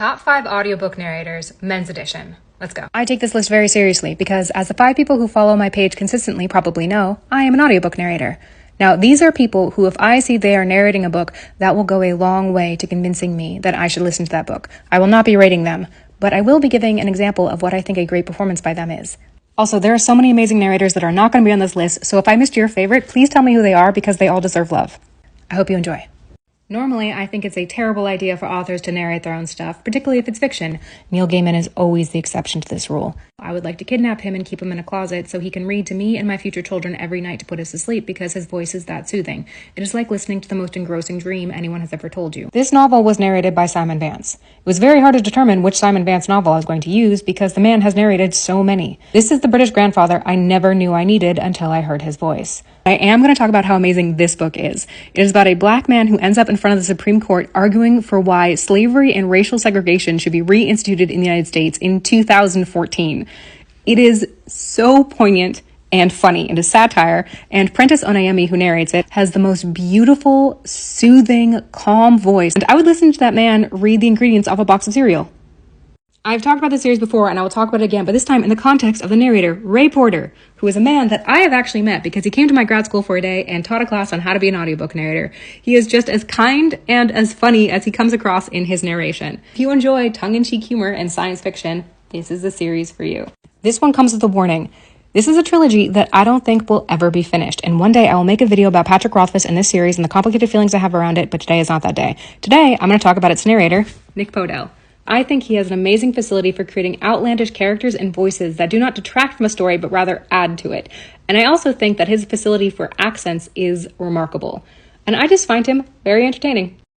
Top 5 audiobook narrators, men's edition. Let's go. I take this list very seriously because, as the 5 people who follow my page consistently probably know, I am an audiobook narrator. Now, these are people who, if I see they are narrating a book, that will go a long way to convincing me that I should listen to that book. I will not be rating them, but I will be giving an example of what I think a great performance by them is. Also, there are so many amazing narrators that are not going to be on this list, so if I missed your favorite, please tell me who they are because they all deserve love. I hope you enjoy. Normally, I think it's a terrible idea for authors to narrate their own stuff, particularly if it's fiction. Neil Gaiman is always the exception to this rule. I would like to kidnap him and keep him in a closet so he can read to me and my future children every night to put us to sleep because his voice is that soothing. It is like listening to the most engrossing dream anyone has ever told you. This novel was narrated by Simon Vance. It was very hard to determine which Simon Vance novel I was going to use because the man has narrated so many. This is the British grandfather I never knew I needed until I heard his voice. I am going to talk about how amazing this book is. It is about a black man who ends up in front of the Supreme Court arguing for why slavery and racial segregation should be reinstituted in the United States in 2014. It is so poignant and funny. It is satire, and Prentice Onayemi, who narrates it, has the most beautiful, soothing, calm voice. And I would listen to that man read the ingredients off a box of cereal. I've talked about this series before, and I will talk about it again, but this time in the context of the narrator, Ray Porter, who is a man that I have actually met because he came to my grad school for a day and taught a class on how to be an audiobook narrator. He is just as kind and as funny as he comes across in his narration. If you enjoy tongue-in-cheek humor and science fiction, this is the series for you. This one comes with a warning. This is a trilogy that I don't think will ever be finished, and one day I will make a video about Patrick Rothfuss and this series and the complicated feelings I have around it, but today is not that day. Today, I'm going to talk about its narrator, Nick Podell. I think he has an amazing facility for creating outlandish characters and voices that do not detract from a story, but rather add to it. And I also think that his facility for accents is remarkable. And I just find him very entertaining.